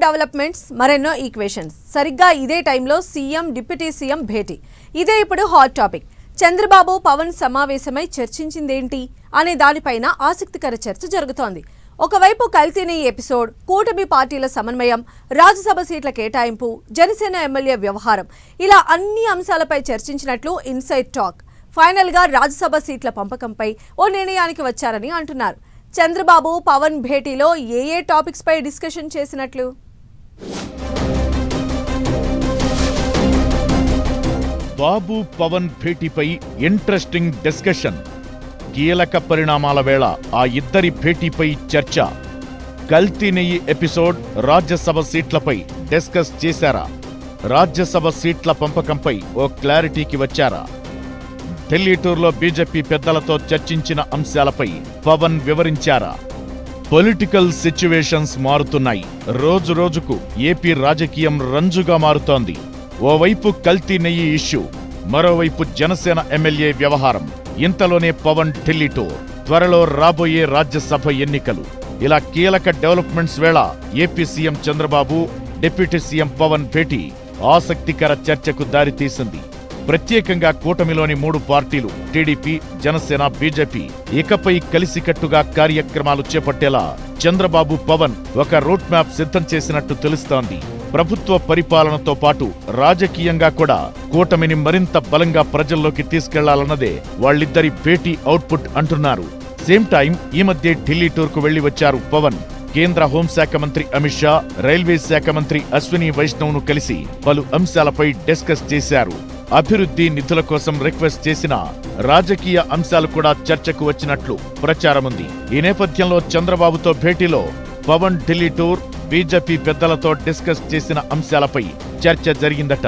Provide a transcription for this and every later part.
Developments మరెన్నో equations సరిగ్గా ఇదే టైంలో సీఎం డిప్యూటీ సీఎం భేటీ ఇదే ఇప్పుడు హాట్ టాపిక్. చంద్రబాబు పవన్ సమావేశమై చర్చించిందేంటి అనే దానిపైన ఆసక్తికర చర్చ జరుగుతోంది. ఒకవైపు కల్తీని ఎపిసోడ్, కూటమి పార్టీల సమన్వయం, రాజ్యసభ సీట్ల కేటాయింపు, జనసేన ఎమ్మెల్యే వ్యవహారం, ఇలా అన్ని అంశాలపై చర్చించినట్లు ఇన్సైడ్ టాక్. ఫైనల్ గా రాజ్యసభ సీట్ల పంపకంపై ఓ నిర్ణయానికి వచ్చారని అంటున్నారు. చంద్రబాబు పవన్ భేటీలో ఏ టాపిక్స్ పై డిస్కషన్ చేసినట్లు? బాబు పవన్ భేటీపై ఇంట్రెస్టింగ్ డిస్కషన్. కీలక పరిణామాల వేళ ఆ ఇద్దరి భేటీపై చర్చ. కల్తీ నెయ్యి ఎపిసోడ్, రాజ్యసభ సీట్లపై డిస్కస్ చేశారా? రాజ్యసభ సీట్ల పంపకంపై ఓ క్లారిటీకి వచ్చారా? ఢిల్లీ టూర్లో బీజేపీ పెద్దలతో చర్చించిన అంశాలపై పవన్ వివరించారా? పొలిటికల్ సిచ్యువేషన్స్ మారుతున్నాయి. రోజు రోజుకు ఏపీ రాజకీయం రంజుగా మారుతోంది. ఓవైపు కల్తీ నెయ్యి ఇష్యూ, మరోవైపు జనసేన ఎమ్మెల్యే వ్యవహారం. ఇంతలోనే పవన్ ఢిల్లీ టూర్, త్వరలో రాబోయే రాజ్యసభ ఎన్నికలు. ఇలా కీలక డెవలప్మెంట్స్ వేళ AP CM Chandrababu, deputy CM Pawan భేటీ ఆసక్తికర చర్చకు దారితీసింది. ప్రత్యేకంగా కూటమిలోని 3 పార్టీలు టీడీపీ, జనసేన, బీజేపీ ఇకపై కలిసికట్టుగా కార్యక్రమాలు చేపట్టేలా చంద్రబాబు, పవన్ ఒక రూట్ మ్యాప్ సిద్ధం చేసినట్టు తెలుస్తోంది. ప్రభుత్వ పరిపాలనతో పాటు రాజకీయంగా కూడా కూటమిని మరింత బలంగా ప్రజల్లోకి తీసుకెళ్లాలన్నదే వాళ్ళిద్దరి భేటీ అవుట్పుట్ అంటున్నారు. సేమ్ టైం ఈ మధ్య ఢిల్లీ టూర్కు వెళ్లి వచ్చారు పవన్. కేంద్ర హోంశాఖ మంత్రి అమిత్ షా, రైల్వే శాఖ మంత్రి అశ్విని వైష్ణవ్ను కలిసి పలు అంశాలపై డిస్కస్ చేశారు. అభివృద్ధి నిధుల కోసం రిక్వెస్ట్ చేసిన రాజకీయ అంశాలు కూడా చర్చకు వచ్చినట్లు ప్రచారముంది. ఈ నేపథ్యంలో చంద్రబాబుతో భేటీలో పవన్ ఢిల్లీ టూర్, బీజేపీ పెద్దలతో డిస్కస్ చేసిన అంశాలపై చర్చ జరిగిందట.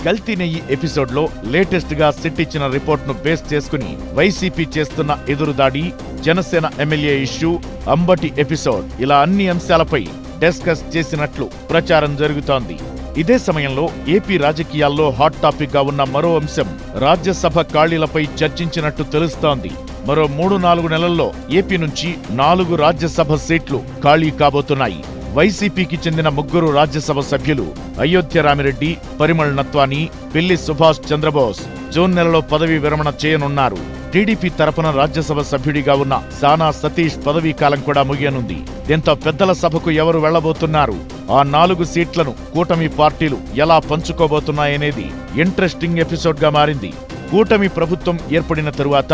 కల్తీ నెయ్యి ఎపిసోడ్లో లేటెస్ట్ గా సిట్ ఇచ్చిన రిపోర్ట్ను బేస్ చేసుకుని వైసీపీ చేస్తున్న ఎదురుదాడి, Janasena MLA issue, Ambati episode, ఇలా అన్ని అంశాలపై డిస్కస్ చేసినట్లు ప్రచారం జరుగుతోంది. ఇదే సమయంలో ఏపీ రాజకీయాల్లో హాట్ టాపిక్ గా ఉన్న మరో అంశం రాజ్యసభ ఖాళీలపై చర్చించినట్టు తెలుస్తోంది. మరో 3-4 నెలల్లో ఏపీ నుంచి 4 రాజ్యసభ సీట్లు ఖాళీ కాబోతున్నాయి. వైసీపీకి చెందిన 3 రాజ్యసభ సభ్యులు అయోధ్య రామిరెడ్డి, పరిమళ్ నత్వానీ, పిల్లి సుభాష్ చంద్రబోస్ జూన్ నెలలో పదవీ విరమణ చేయనున్నారు. టీడీపీ తరపున రాజ్యసభ సభ్యుడిగా ఉన్న సానా సతీష్ పదవీ కాలం కూడా ముగియనుంది. దీంతో పెద్దల సభకు ఎవరు వెళ్లబోతున్నారు, ఆ 4 సీట్లను కూటమి పార్టీలు ఎలా పంచుకోబోతున్నాయనేది ఇంట్రెస్టింగ్ ఎపిసోడ్ గా మారింది. కూటమి ప్రభుత్వం ఏర్పడిన తరువాత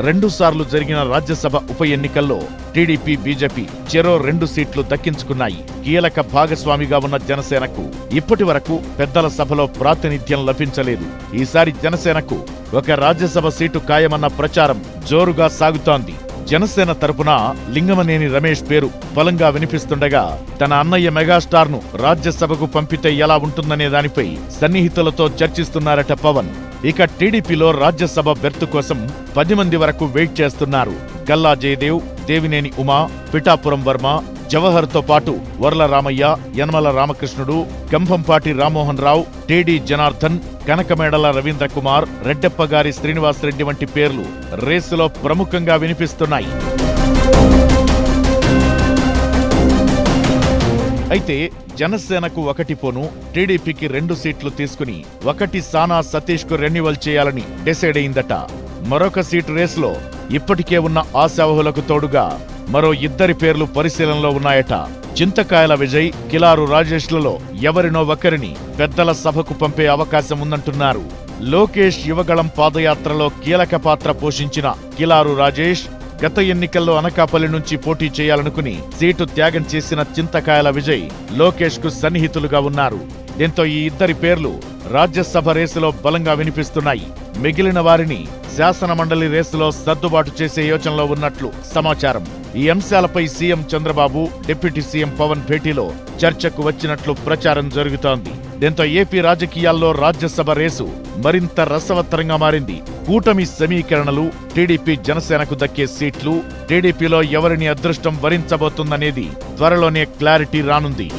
2 సార్లు జరిగిన రాజ్యసభ ఉప ఎన్నికల్లో టీడీపీ, బీజేపీ చెరో 2 సీట్లు దక్కించుకున్నాయి. కీలక భాగస్వామిగా ఉన్న జనసేనకు ఇప్పటి వరకు పెద్దల సభలో ప్రాతినిధ్యం లభించలేదు. ఈసారి జనసేనకు ఒక రాజ్యసభ సీటు ఖాయమన్న ప్రచారం జోరుగా సాగుతోంది. జనసేన తరపున లింగమనేని రమేష్ పేరు బలంగా వినిపిస్తుండగా, తన అన్నయ్య మెగాస్టార్ ను రాజ్యసభకు పంపితే ఎలా ఉంటుందనే దానిపై సన్నిహితులతో చర్చిస్తున్నారట పవన్. ఇక టీడీపీలో రాజ్యసభ బెర్తు కోసం 10 మంది వరకు వెయిట్ చేస్తున్నారు. గల్లా జయదేవ్, దేవినేని ఉమా, పిఠాపురం వర్మ, జవహర్తో పాటు వర్ల రామయ్య, యనమల రామకృష్ణుడు, కంభంపాటి రామ్మోహన్ రావు, టీడీ జనార్దన్, కనకమేడల రవీంద్ర కుమార్, రెడ్డెప్పగారి శ్రీనివాసరెడ్డి వంటి పేర్లు రేసులో ప్రముఖంగా వినిపిస్తున్నాయి. అయితే జనసేనకు 1 పోను, టీడీపీకి 2 సీట్లు తీసుకుని 1 సానా సతీష్ కు రెన్యువల్ చేయాలని డిసైడ్ అయిందట. మరొక సీటు రేసులో ఇప్పటికే ఉన్న ఆశావహులకు తోడుగా మరో 2 పేర్లు పరిశీలనలో ఉన్నాయట. చింతకాయల విజయ్, కిలారు రాజేష్లలో ఎవరినో ఒకరిని పెద్దల సభకు పంపే అవకాశం ఉందంటున్నారు. లోకేష్ యువగళం పాదయాత్రలో కీలక పాత్ర పోషించిన కిలారు రాజేష్ గత ఎన్నికల్లో అనకాపల్లి నుంచి పోటీ చేయాలనుకుని సీటు త్యాగం చేసిన చింతకాయల విజయ్ లోకేష్ కు సన్నిహితులుగా ఉన్నారు. దీంతో ఈ 2 పేర్లు రాజ్యసభ రేసులో బలంగా వినిపిస్తున్నాయి. మిగిలిన వారిని శాసన మండలి రేసులో సర్దుబాటు చేసే యోచనలో ఉన్నట్లు సమాచారం. ఈ అంశాలపై CM Chandrababu, deputy CM Pawan భేటీలో చర్చకు వచ్చినట్లు ప్రచారం జరుగుతోంది. దీంతో ఏపీ రాజకీయాల్లో రాజ్యసభ రేసు మరింత రసవత్తరంగా మారింది. కూటమి సమీకరణలు, టీడీపీ జనసేనకు దక్కే సీట్లు, టీడీపీలో ఎవరిని అదృష్టం వరించబోతుందనేది త్వరలోనే క్లారిటీ రానుంది.